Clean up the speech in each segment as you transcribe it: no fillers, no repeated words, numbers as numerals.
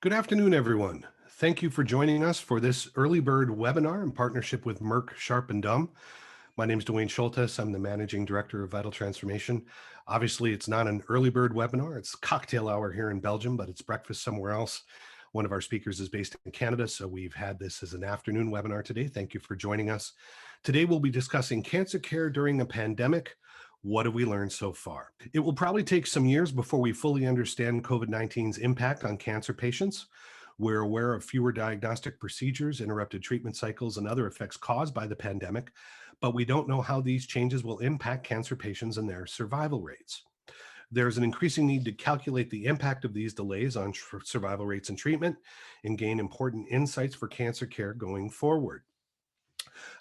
Good afternoon, everyone. Thank you for joining us for this early bird webinar in partnership with Merck Sharp and Dumb. My name is Dwayne Schultes. I'm the Managing Director of Vital Transformation. Obviously, it's not an early bird webinar. It's cocktail hour here in Belgium, but it's breakfast somewhere else. One of our speakers is based in Canada, so we've had this as an afternoon webinar today. Thank you for joining us. Today, we'll be discussing cancer care during a pandemic. What have we learned so far? It will probably take some years before we fully understand COVID-19's impact on cancer patients. We're aware of fewer diagnostic procedures, interrupted treatment cycles, and other effects caused by the pandemic, but we don't know how these changes will impact cancer patients and their survival rates. There's an increasing need to calculate the impact of these delays on survival rates and treatment and gain important insights for cancer care going forward.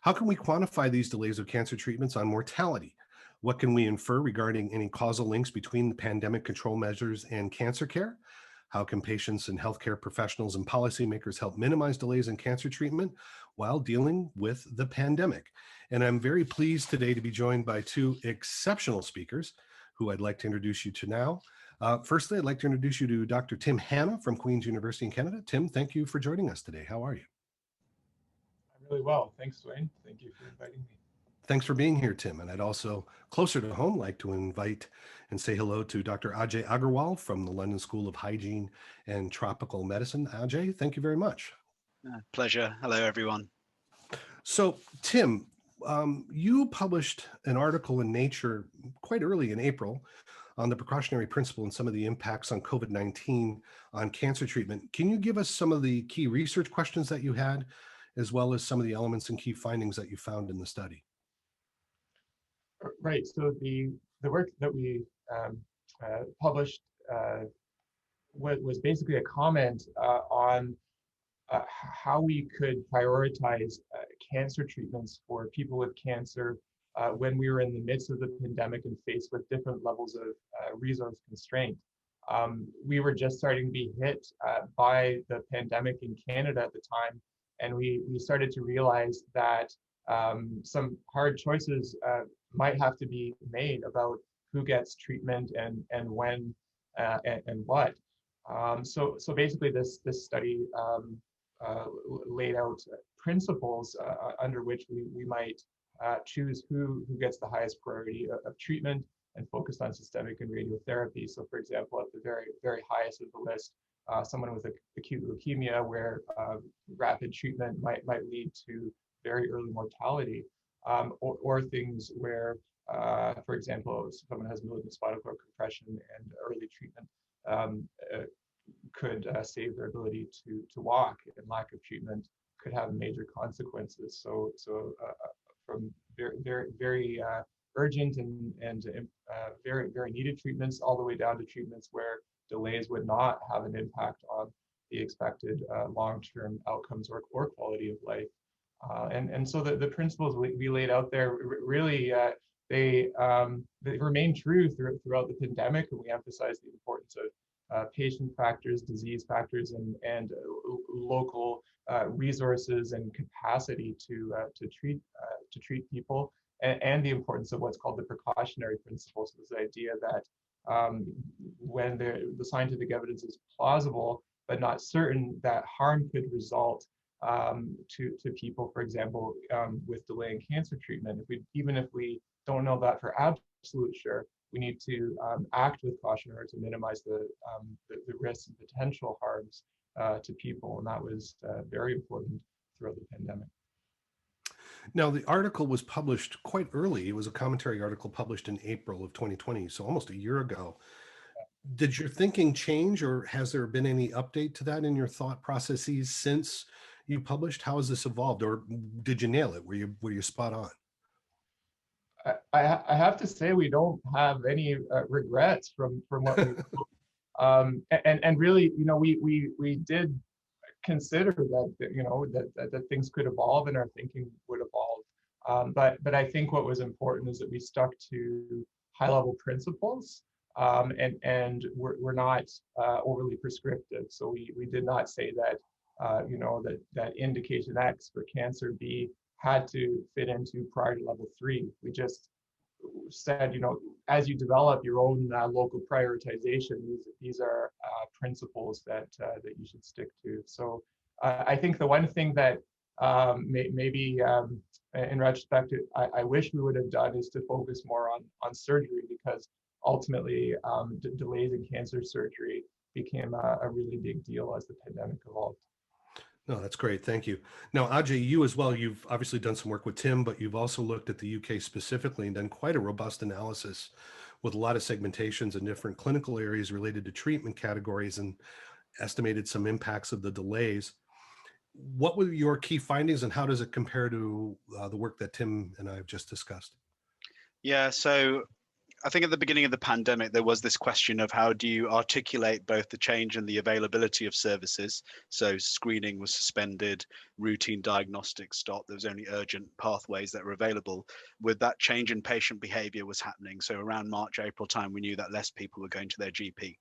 How can we quantify these delays of cancer treatments on mortality? What can we infer regarding any causal links between the pandemic control measures and cancer care? How can patients and healthcare professionals and policymakers help minimize delays in cancer treatment while dealing with the pandemic? And I'm very pleased today to be joined by two exceptional speakers who I'd like to introduce you to now. Firstly, I'd like to introduce you to Dr. Tim Hanna from Queen's University in Canada. Tim, thank you for joining us today. How are you? I'm really well. Thanks, Dwayne. Thank you for inviting me. Thanks for being here, Tim. And I'd also, closer to home, like to invite and say hello to Dr. Ajay Agarwal from the London School of Hygiene and Tropical Medicine. Ajay, thank you very much. Pleasure. Hello, everyone. So, Tim, you published an article in Nature quite early in April on the precautionary principle and some of the impacts on COVID-19 on cancer treatment. Can you give us some of the key research questions that you had, as well as some of the elements and key findings that you found in the study? Right. So the work that we published was basically a comment on how we could prioritize cancer treatments for people with cancer when we were in the midst of the pandemic and faced with different levels of resource constraint. We were just starting to be hit by the pandemic in Canada at the time, and we started to realize that some hard choices might have to be made about who gets treatment and when and what. So basically, this study laid out principles under which we might choose who gets the highest priority of treatment and focused on systemic and radiotherapy. So, for example, at the very highest of the list, someone with acute leukemia, where rapid treatment might lead to very early mortality, or things where, for example, if someone has malignant spinal cord compression and early treatment could save their ability to walk, and lack of treatment could have major consequences. So from very urgent and very needed treatments, all the way down to treatments where delays would not have an impact on the expected long-term outcomes or quality of life. And so the principles we laid out there really they remain true throughout the pandemic, and we emphasize the importance of patient factors, disease factors, and local resources and capacity to treat people, and the importance of what's called the precautionary principle. So this idea that when the scientific evidence is plausible but not certain, that harm could result to people, for example, with delaying cancer treatment. Even if we don't know that for absolute sure, we need to act with caution in order to minimize the risks and potential harms to people, and that was very important throughout the pandemic. Now, the article was published quite early. It was a commentary article published in April of 2020, so almost a year ago. Did your thinking change, or has there been any update to that in your thought processes since you published? How has this evolved, or did you nail it? Were you spot on? I have to say we don't have any regrets from what we and really, we did consider that that things could evolve and our thinking would evolve, but I think what was important is that we stuck to high-level principles, and we're not overly prescriptive. So we did not say that that indication X for cancer B had to fit into priority level 3. We just said, as you develop your own local prioritization, these are principles that you should stick to. So I think the one thing that maybe in retrospect, I wish we would have done is to focus more on surgery, because ultimately delays in cancer surgery became a really big deal as the pandemic evolved. No, that's great. Thank you. Now, Ajay, you as well, you've obviously done some work with Tim, but you've also looked at the UK specifically and done quite a robust analysis with a lot of segmentations in different clinical areas related to treatment categories and estimated some impacts of the delays. What were your key findings and how does it compare to the work that Tim and I have just discussed? Yeah, so I think at the beginning of the pandemic, there was this question of how do you articulate both the change in the availability of services. So screening was suspended, routine diagnostics stopped. There was only urgent pathways that were available. With that change in patient behavior was happening. So around March, April time, we knew that less people were going to their GP.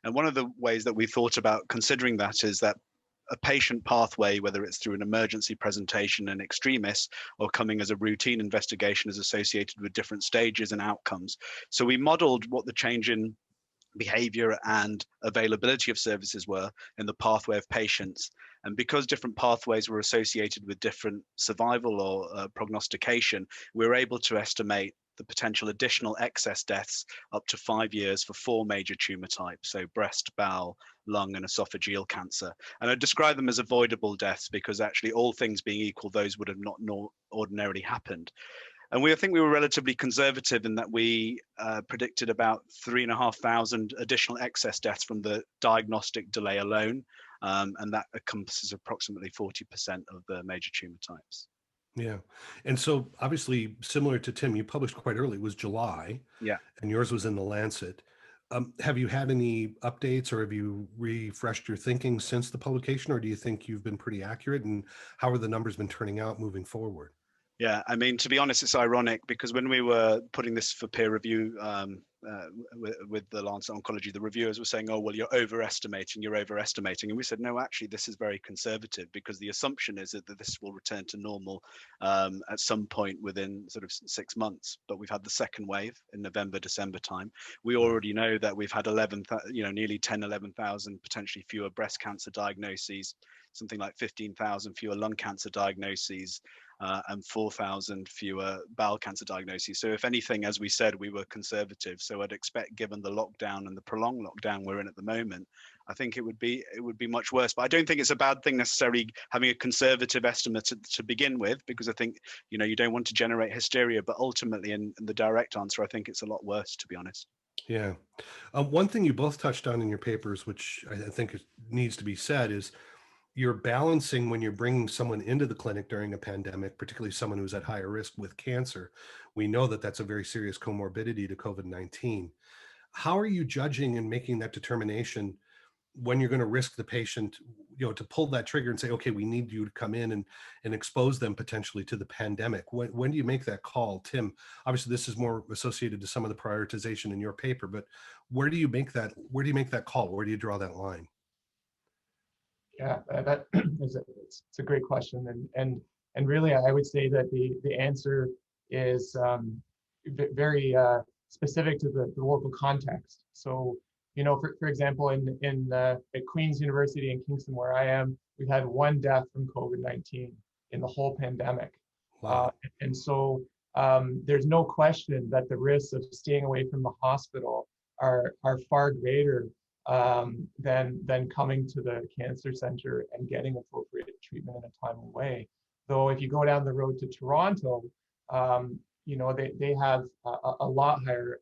And one of the ways that we thought about considering that is that a patient pathway, whether it's through an emergency presentation in extremis or coming as a routine investigation, is associated with different stages and outcomes. So we modeled what the change in behavior and availability of services were in the pathway of patients. And because different pathways were associated with different survival or prognostication, we were able to estimate the potential additional excess deaths up to 5 years for 4 major tumor types, so breast, bowel, lung, and esophageal cancer. And I describe them as avoidable deaths because actually, all things being equal, those would have not ordinarily happened. And I think we were relatively conservative in that we predicted about 3,500 additional excess deaths from the diagnostic delay alone. And that encompasses approximately 40% of the major tumor types. Yeah. And so obviously similar to Tim, you published quite early, it was July. Yeah. And yours was in the Lancet. Have you had any updates or have you refreshed your thinking since the publication, or do you think you've been pretty accurate, and how are the numbers been turning out moving forward? Yeah, I mean, to be honest, it's ironic because when we were putting this for peer review with the Lancet Oncology, the reviewers were saying, oh, well, you're overestimating. And we said, no, actually, this is very conservative because the assumption is that this will return to normal at some point within sort of 6 months. But we've had the second wave in November, December time. We already know that we've had nearly 10, 11,000 potentially fewer breast cancer diagnoses, something like 15,000 fewer lung cancer diagnoses, and 4,000 fewer bowel cancer diagnoses. So if anything, as we said, we were conservative. So I'd expect, given the lockdown and the prolonged lockdown we're in at the moment, I think it would be much worse. But I don't think it's a bad thing necessarily having a conservative estimate to begin with, because I think, you don't want to generate hysteria, but ultimately in the direct answer, I think it's a lot worse, to be honest. Yeah. One thing you both touched on in your papers, which I think needs to be said, is you're balancing when you're bringing someone into the clinic during a pandemic, particularly someone who's at higher risk with cancer. We know that that's a very serious comorbidity to COVID-19. How are you judging and making that determination when you're going to risk the patient, to pull that trigger and say, okay, we need you to come in and expose them potentially to the pandemic? When do you make that call, Tim? Obviously, this is more associated to some of the prioritization in your paper, but where do you make that call? Where do you draw that line? Yeah, that is it's a great question, and really, I would say that the answer is very specific to the local context. So, for example, at Queen's University in Kingston, where I am, we've had 1 death from COVID-19 in the whole pandemic. Wow. And so there's no question that the risks of staying away from the hospital are far greater than coming to the cancer center and getting appropriate treatment in a timely way. Though if you go down the road to Toronto, they have a lot higher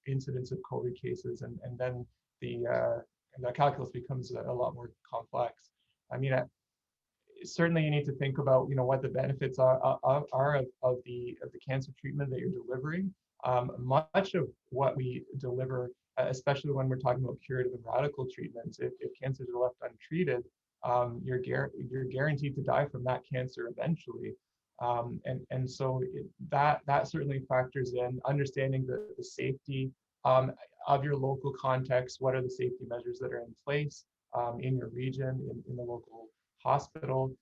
incidence of COVID cases, and then the calculus becomes a lot more complex. I mean, certainly you need to think about what the benefits are of the cancer treatment that you're delivering. Much of what we deliver, especially when we're talking about curative and radical treatments, if cancers are left untreated, you're guaranteed to die from that cancer eventually. And so that certainly factors in understanding the safety of your local context. What are the safety measures that are in place in your region, in the local hospital?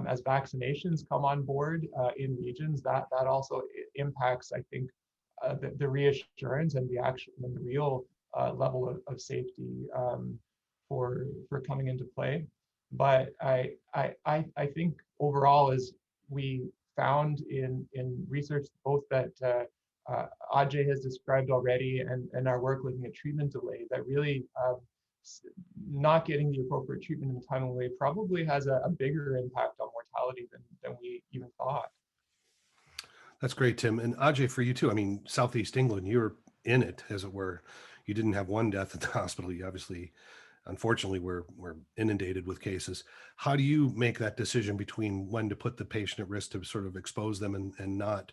As vaccinations come on board in regions, that also impacts, I think, the reassurance and the actual and the real level of safety for coming into play. But I think overall, as we found in research, both that Ajay has described already, and our work looking at treatment delay, that really not getting the appropriate treatment in a timely way probably has a bigger impact on mortality than we even thought. That's great, Tim. And Ajay, for you too. I mean, Southeast England, you're in it, as it were. You didn't have one death at the hospital. You obviously, unfortunately, were inundated with cases. How do you make that decision between when to put the patient at risk to sort of expose them and not,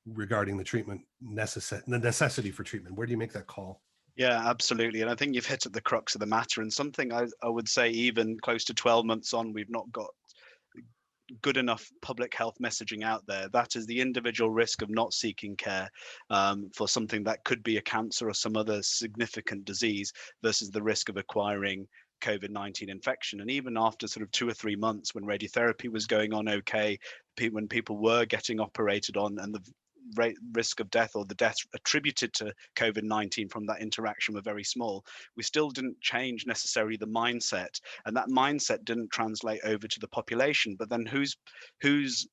regarding the treatment the necessity for treatment? Where do you make that call? Yeah, absolutely. And I think you've hit at the crux of the matter, and something I would say even close to 12 months on, we've not got good enough public health messaging out there. That is the individual risk of not seeking care for something that could be a cancer or some other significant disease versus the risk of acquiring COVID-19 infection. And even after sort of 2 or 3 months, when radiotherapy was going on okay, when people were getting operated on, and the risk of death or the deaths attributed to COVID-19 from that interaction were very small, we still didn't change necessarily the mindset, and that mindset didn't translate over to the population. But then who's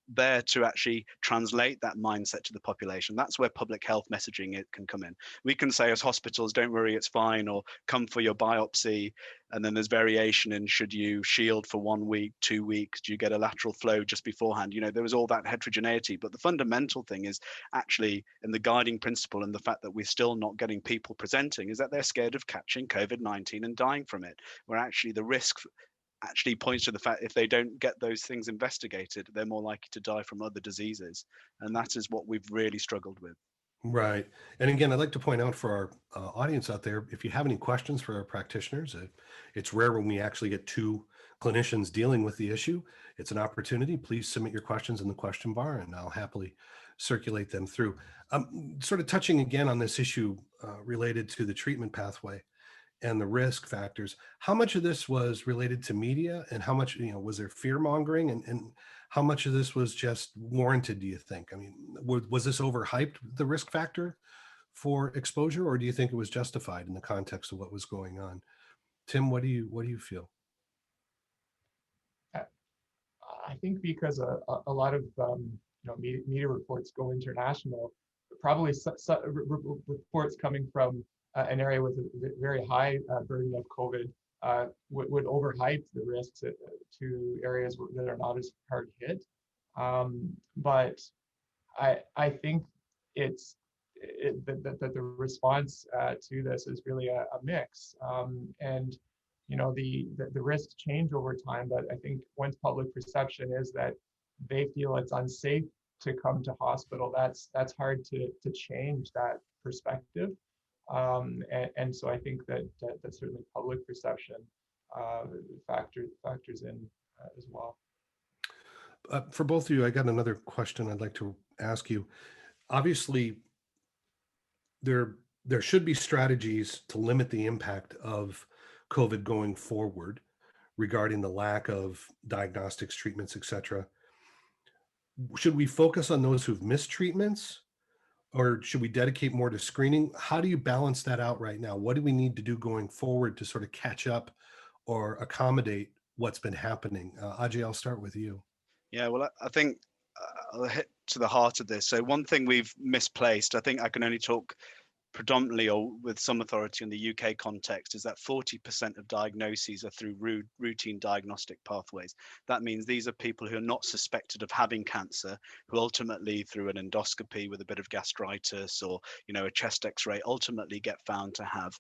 there to actually translate that mindset to the population? That's where public health messaging can come in. We can say as hospitals, don't worry, it's fine, or come for your biopsy. And then there's variation in, should you shield for 1 week, 2 weeks? Do you get a lateral flow just beforehand? You know, there was all that heterogeneity. But the fundamental thing is actually in the guiding principle, and the fact that we're still not getting people presenting, is that they're scared of catching COVID-19 and dying from it, where actually the risk actually points to the fact if they don't get those things investigated, they're more likely to die from other diseases. And that is what we've really struggled with. Right. And again, I'd like to point out for our audience out there, if you have any questions for our practitioners, it's rare when we actually get two clinicians dealing with the issue. It's an opportunity. Please submit your questions in the question bar, and I'll happily circulate them through. Sort of touching again on this issue related to the treatment pathway and the risk factors. How much of this was related to media, and how much, was there fear mongering, and how much of this was just warranted, do you think? I mean, was this overhyped, the risk factor for exposure, or do you think it was justified in the context of what was going on? Tim, what do you feel? I think because a lot of media reports go international, probably reports coming from an area with a very high burden of COVID would overhype the risks to areas that are not as hard hit. But I think that the response to this is really a mix. And the risks change over time, but I think once public perception is that they feel it's unsafe to come to hospital, that's hard to change that perspective. And so I think that certainly public perception factors in as well. For both of you, I got another question I'd like to ask you. Obviously, there should be strategies to limit the impact of COVID going forward regarding the lack of diagnostics, treatments, etc. Should we focus on those who've missed treatments, or should we dedicate more to screening? How do you balance that out right now? What do we need to do going forward to sort of catch up or accommodate what's been happening? Ajay, I'll start with you. Yeah, well, I think I'll hit to the heart of this. So one thing we've misplaced, I think I can only talk predominantly or with some authority in the UK context, is that 40% of diagnoses are through routine diagnostic pathways. That means these are people who are not suspected of having cancer, who ultimately through an endoscopy with a bit of gastritis or a chest x-ray ultimately get found to have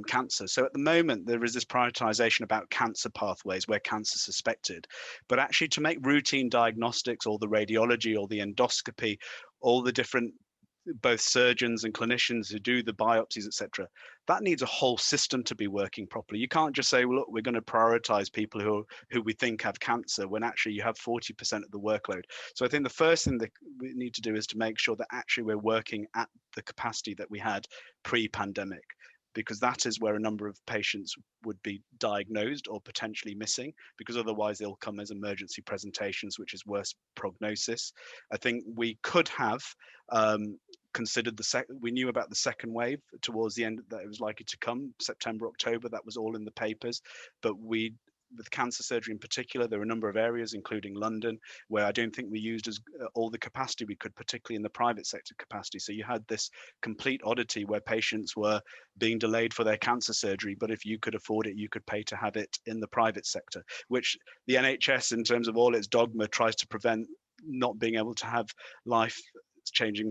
cancer. So at the moment there is this prioritization about cancer pathways where cancer is suspected, but actually to make routine diagnostics, all the radiology or the endoscopy, all the different both surgeons and clinicians who do the biopsies, etc., that needs a whole system to be working properly. You can't just say, well, look, we're going to prioritize people who we think have cancer when actually you have 40% of the workload. So I think the first thing that we need to do is to make sure that actually we're working at the capacity that we had pre-pandemic. because that is where a number of patients would be diagnosed or potentially missing, because otherwise they'll come as emergency presentations, which is worse prognosis. I think we could have considered we knew about the second wave towards the end, that it was likely to come September, October. That was all in the papers, but with cancer surgery in particular, there are a number of areas, including London, where I don't think we used all the capacity we could, particularly in the private sector capacity. So you had this complete oddity where patients were being delayed for their cancer surgery, but if you could afford it, you could pay to have it in the private sector, which the NHS, in terms of all its dogma, tries to prevent not being able to have life-changing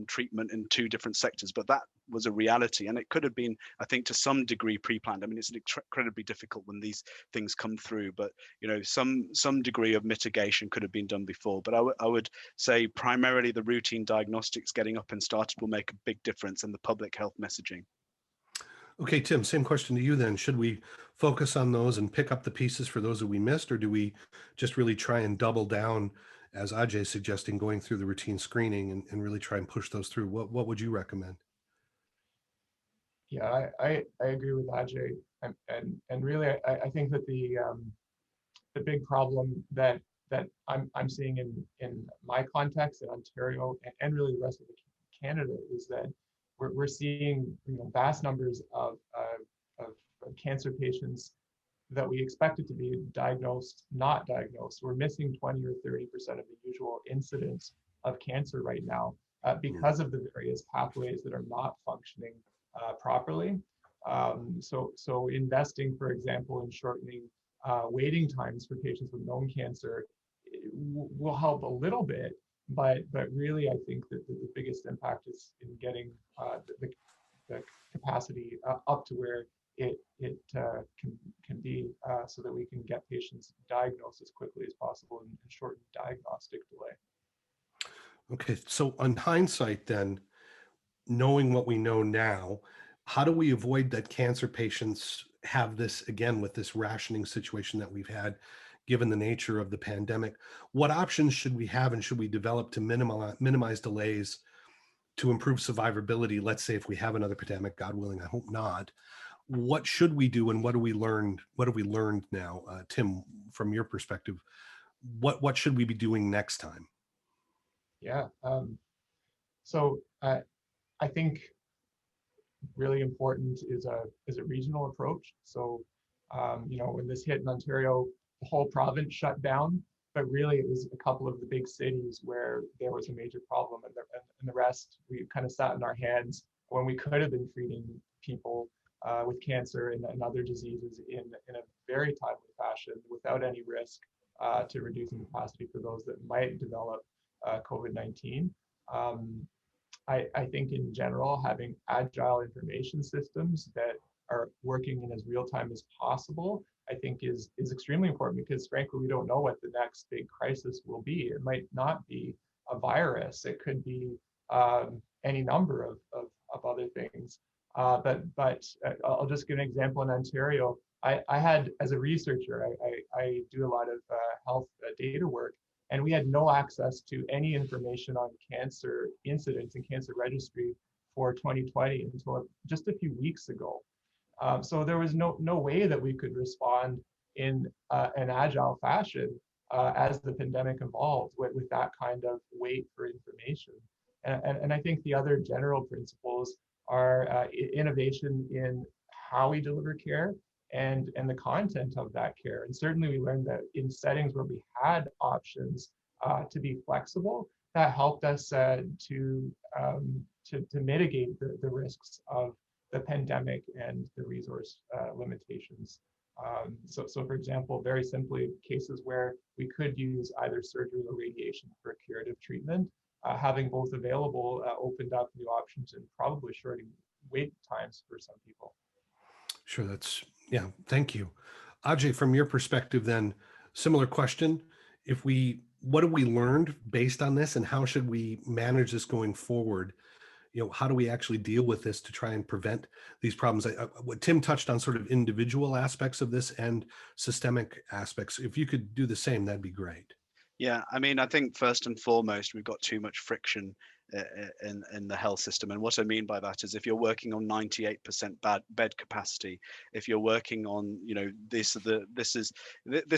treatment in two different sectors. But that was a reality, and it could have been, I think, to some degree pre-planned. I mean, it's incredibly difficult when these things come through, but some degree of mitigation could have been done before. But I would say primarily the routine diagnostics getting up and started will make a big difference in the public health messaging. Okay, Tim, same question to you then. Should we focus on those and pick up the pieces for those that we missed, or do we just really try and double down, as Ajay is suggesting, going through the routine screening and really try and push those through? What would you recommend? Yeah, I agree with Ajay, and really I think that the big problem that I'm seeing in my context in Ontario and really the rest of Canada is that we're seeing vast numbers of cancer patients that we expected to be diagnosed, not diagnosed. We're missing 20 or 30% of the usual incidence of cancer right now because of the various pathways that are not functioning properly. So investing, for example, in shortening waiting times for patients with known cancer will help a little bit, but really I think that the biggest impact is in getting the capacity up to where it can be so that we can get patients diagnosed as quickly as possible and shorten diagnostic delay. Okay, so on hindsight then, knowing what we know now, how do we avoid that cancer patients have this again with this rationing situation that we've had, given the nature of the pandemic? What options should we have and should we develop to minimize delays to improve survivability? Let's say if we have another pandemic, God willing, I hope not. What should we do and what do we learn? What have we learned now? Tim, from your perspective, what should we be doing next time? Yeah, so I think really important is a regional approach. So when this hit in Ontario, the whole province shut down, but really it was a couple of the big cities where there was a major problem, and the rest we kind of sat in our hands when we could have been treating people with cancer and other diseases in a very timely fashion without any risk to reducing capacity for those that might develop COVID-19. I think in general, having agile information systems that are working in as real time as possible, I think is extremely important, because frankly, we don't know what the next big crisis will be. It might not be a virus. It could be any number of other things. But I'll just give an example. In Ontario, I had, as a researcher, I do a lot of health data work, and we had no access to any information on cancer incidence and cancer registry for 2020 until just a few weeks ago. So there was no way that we could respond in an agile fashion as the pandemic evolved with that kind of wait for information. And I think the other general principles are innovation in how we deliver care and the content of that care. And certainly we learned that in settings where we had options to be flexible, that helped us to mitigate the risks of the pandemic and the resource limitations. So for example, very simply, cases where we could use either surgery or radiation for curative treatment, having both available opened up new options and probably shortening wait times for some people. Sure, yeah, thank you. Ajay, from your perspective then, similar question. What have we learned based on this, and how should we manage this going forward? How do we actually deal with this to try and prevent these problems? What Tim touched on, sort of individual aspects of this and systemic aspects. If you could do the same, that'd be great. Yeah, I mean, I think first and foremost, we've got too much friction in the health system. And what I mean by that is if you're working on 98% bed capacity, if you're working on, this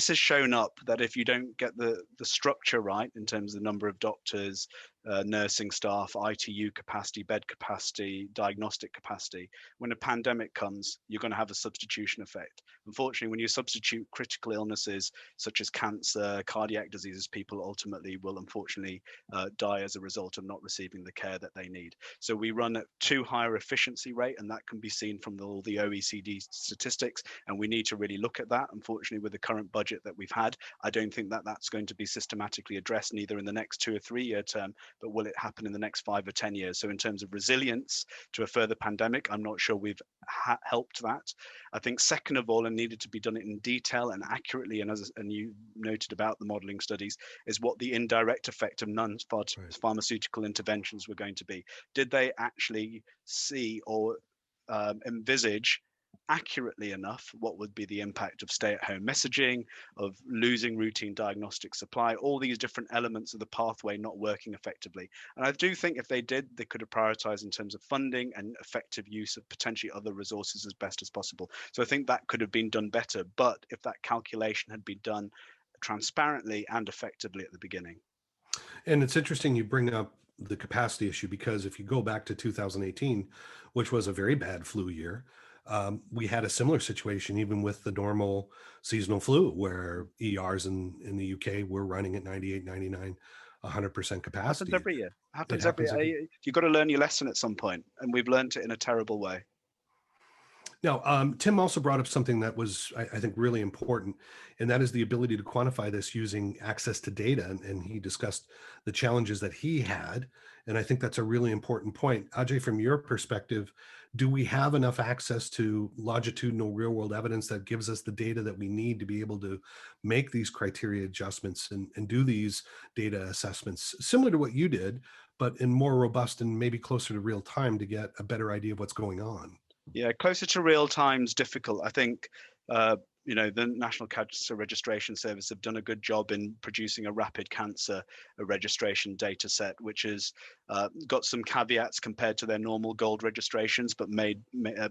has shown up that if you don't get the structure right in terms of the number of doctors, nursing staff, ITU capacity, bed capacity, diagnostic capacity, when a pandemic comes, you're going to have a substitution effect. Unfortunately, when you substitute critical illnesses such as cancer, cardiac diseases, people ultimately will unfortunately die as a result of not receiving the care that they need. So we run at too higher efficiency rate, and that can be seen from all the OECD statistics, and we need to really look at that. Unfortunately, with the current budget that we've had, I don't think that that's going to be systematically addressed, neither in the next 2 or 3 year term, but will it happen in the next 5 or 10 years? So in terms of resilience to a further pandemic, I'm not sure we've helped that. I think second of all, and needed to be done in detail and accurately, and you noted about the modeling studies, is what the indirect effect of non-pharmaceutical interventions were going to be. Did they actually see or envisage accurately enough what would be the impact of stay-at-home messaging, of losing routine diagnostic supply, all these different elements of the pathway not working effectively? And I do think if they did, they could have prioritized in terms of funding and effective use of potentially other resources as best as possible. So I think that could have been done better, but if that calculation had been done transparently and effectively at the beginning. And it's interesting you bring up the capacity issue, because if you go back to 2018, which was a very bad flu year, we had a similar situation even with the normal seasonal flu, where ERs in the UK were running at 98, 99, 100% capacity. Happens every year. Happens every year. You've got to learn your lesson at some point, and we've learned it in a terrible way. Now, Tim also brought up something that was, I think, really important, and that is the ability to quantify this using access to data. And he discussed the challenges that he had. And I think that's a really important point. Ajay, from your perspective, do we have enough access to longitudinal real world evidence that gives us the data that we need to be able to make these criteria adjustments and do these data assessments similar to what you did, but in more robust and maybe closer to real time to get a better idea of what's going on? Yeah, closer to real time is difficult. I think the National Cancer Registration Service have done a good job in producing a rapid cancer registration data set, which has got some caveats compared to their normal gold registrations, but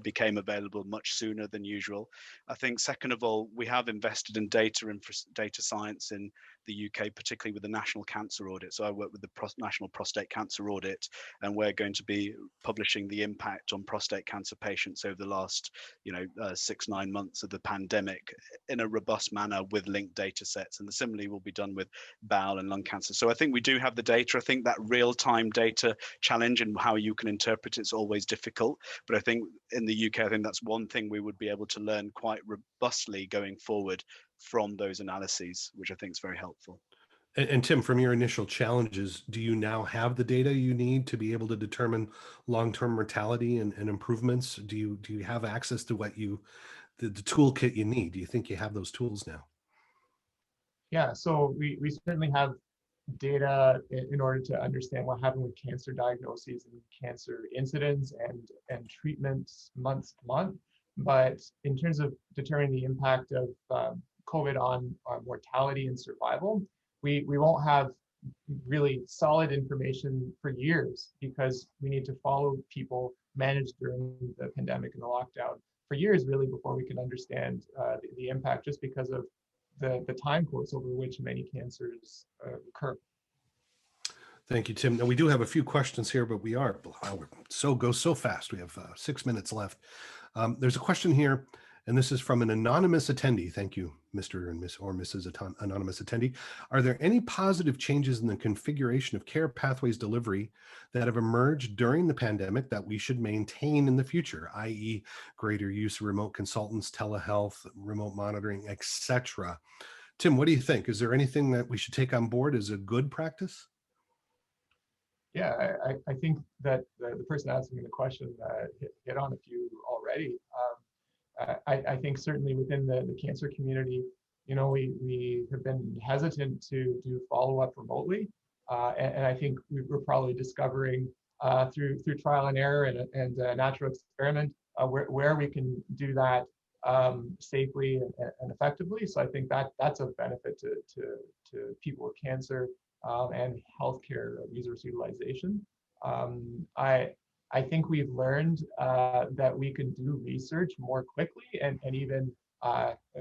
became available much sooner than usual. I think second of all, we have invested in data science in the UK, particularly with the National Cancer Audit. So I work with the National Prostate Cancer Audit, and we're going to be publishing the impact on prostate cancer patients over the last 6-9 months of the pandemic in a robust manner with linked data sets. And similarly will be done with bowel and lung cancer. So I think we do have the data. I think that real-time data challenge and how you can interpret it's always difficult. But I think in the UK, I think that's one thing we would be able to learn quite robustly going forward from those analyses, which I think is very helpful. And Tim, from your initial challenges, do you now have the data you need to be able to determine long-term mortality and improvements? Do you have access to what the toolkit you need? Do you think you have those tools now? Yeah, so we certainly have data in order to understand what happened with cancer diagnoses and cancer incidence and treatments month to month. But in terms of determining the impact of COVID on mortality and survival, we won't have really solid information for years, because we need to follow people managed during the pandemic and the lockdown for years, really, before we can understand the impact, just because of the time course over which many cancers occur. Thank you, Tim. Now, we do have a few questions here, but we're go so fast. We have 6 minutes left. There's a question here, and this is from an anonymous attendee. Thank you, Mr. and Miss or Mrs. Anonymous attendee. Are there any positive changes in the configuration of care pathways delivery that have emerged during the pandemic that we should maintain in the future, i.e. greater use of remote consultants, telehealth, remote monitoring, etc.? Tim, what do you think? Is there anything that we should take on board as a good practice? Yeah, I think that the person asking the question hit on a few already. I think certainly within the cancer community, we have been hesitant to do follow-up remotely. And I think we're probably discovering through trial and error and natural experiment where we can do that safely and effectively. So I think that's a benefit to people with cancer and healthcare resource utilization. I think we've learned that we can do research more quickly and even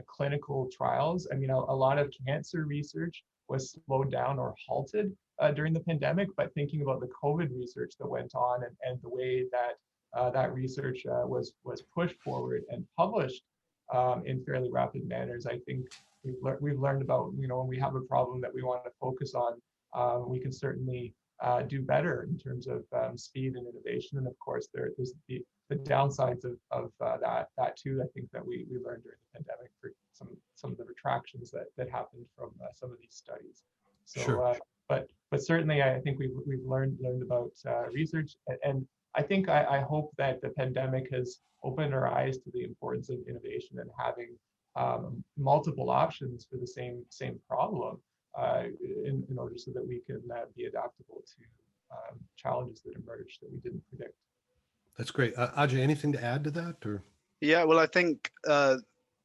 clinical trials. I mean, a lot of cancer research was slowed down or halted during the pandemic, but thinking about the COVID research that went on and the way that that research was pushed forward and published in fairly rapid manners, I think we've learned about, when we have a problem that we want to focus on, we can certainly do better in terms of speed and innovation. And of course, there's the downsides of that too. I think that we learned during the pandemic for some of the retractions that happened from some of these studies. So, Sure. but certainly, I think we've learned about research, and I think I hope that the pandemic has opened our eyes to the importance of innovation and having multiple options for the same problem in order so that we can be adaptable to challenges that emerge that we didn't predict. That's great. Ajay, anything to add to that? Or Yeah, well, I think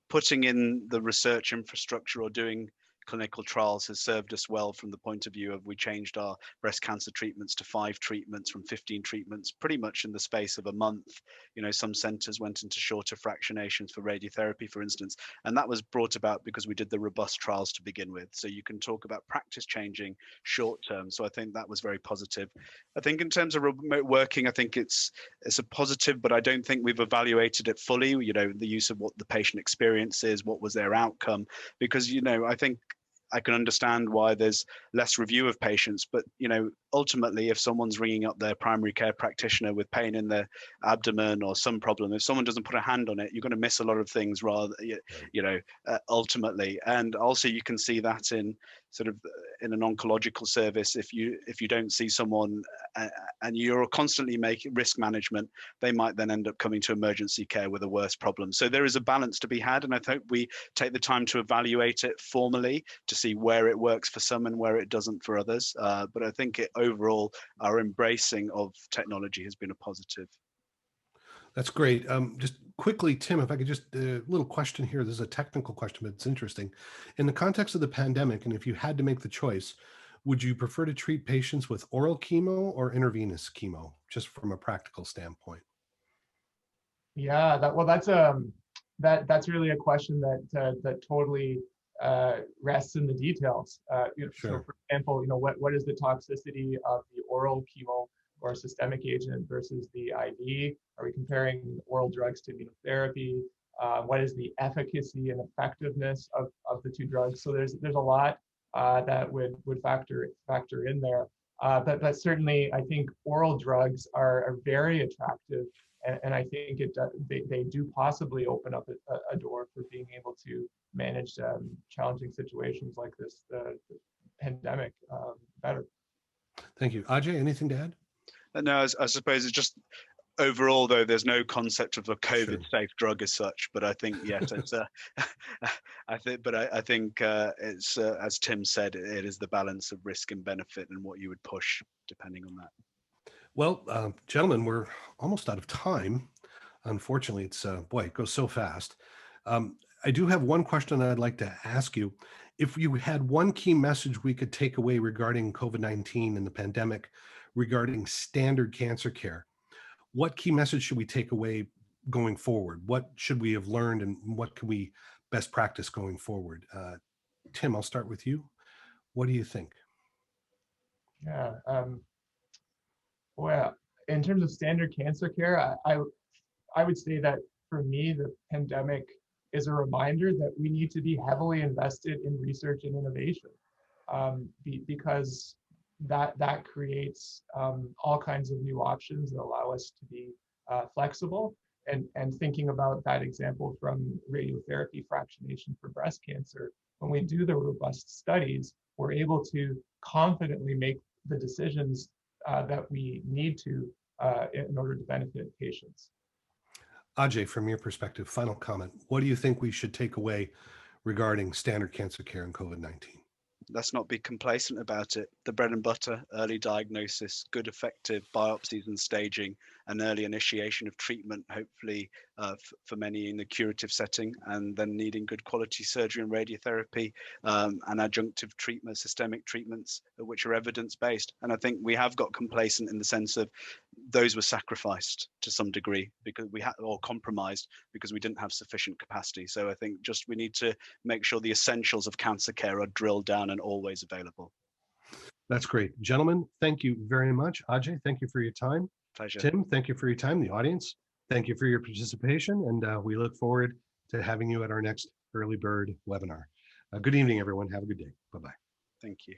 putting in the research infrastructure or doing clinical trials has served us well from the point of view of we changed our breast cancer treatments to 5 treatments from 15 treatments pretty much in the space of a month. Some centers went into shorter fractionations for radiotherapy, for instance, and that was brought about because we did the robust trials to begin with. So you can talk about practice changing short term. So I think that was very positive. I think in terms of remote working, I think it's a positive, but I don't think we've evaluated it fully, the use of what the patient experience is, what was their outcome, because, I think I can understand why there's less review of patients, but ultimately, if someone's ringing up their primary care practitioner with pain in their abdomen or some problem, if someone doesn't put a hand on it, you're going to miss a lot of things rather, ultimately. And also you can see that in sort of in an oncological service, if you don't see someone and you're constantly making risk management, they might then end up coming to emergency care with a worse problem. So there is a balance to be had, and I hope we take the time to evaluate it formally to see where it works for some and where it doesn't for others. But I think overall, our embracing of technology has been a positive. that's great. Just quickly, Tim, if I could just a little question here. This is a technical question, but it's interesting. In the context of the pandemic, and if you had to make the choice, would you prefer to treat patients with oral chemo or intravenous chemo, just from a practical standpoint? Yeah, that's really a question that totally rests in the details. So, Sure. for example, what is the toxicity of the oral chemo or systemic agent versus the IV? Are we comparing oral drugs to immunotherapy? What is the efficacy and effectiveness of the two drugs? So there's a lot that would factor in there. But certainly, I think oral drugs are very attractive. And I think they do possibly open up a door for being able to manage challenging situations like this, the pandemic, better. Thank you. Ajay, anything to add? No, I suppose it's just overall, though, there's no concept of a COVID Sure. safe drug as such. But I think, yes, it's I think it's as Tim said, it is the balance of risk and benefit and what you would push depending on that. Well, gentlemen, we're almost out of time. Unfortunately, it's boy, it goes so fast. I do have one question I'd like to ask you. If you had one key message we could take away regarding COVID-19 and the pandemic, regarding standard cancer care, what key message should we take away going forward? What should we have learned, and what can we best practice going forward? Tim, I'll start with you. What do you think? Yeah. Well, in terms of standard cancer care, I would say that for me, the pandemic is a reminder that we need to be heavily invested in research and innovation, because that creates all kinds of new options that allow us to be flexible. And thinking about that example from radiotherapy fractionation for breast cancer, when we do the robust studies, we're able to confidently make the decisions that we need to in order to benefit patients. Ajay, from your perspective, final comment. What do you think we should take away regarding standard cancer care and COVID-19? let's not be complacent about it. The bread and butter, early diagnosis, good effective biopsies and staging, and early initiation of treatment, hopefully for many in the curative setting, and then needing good quality surgery and radiotherapy and adjunctive treatment, systemic treatments, which are evidence-based. And I think we have got complacent in the sense of those were sacrificed to some degree because we had, or compromised because we didn't have sufficient capacity. So I think just we need to make sure the essentials of cancer care are drilled down and always available. That's great. Gentlemen, thank you very much. Ajay, thank you for your time. Pleasure. Tim, thank you for your time. The audience, thank you for your participation. And we look forward to having you at our next Early Bird webinar. Good evening, everyone. Have a good day. Bye-bye. Thank you.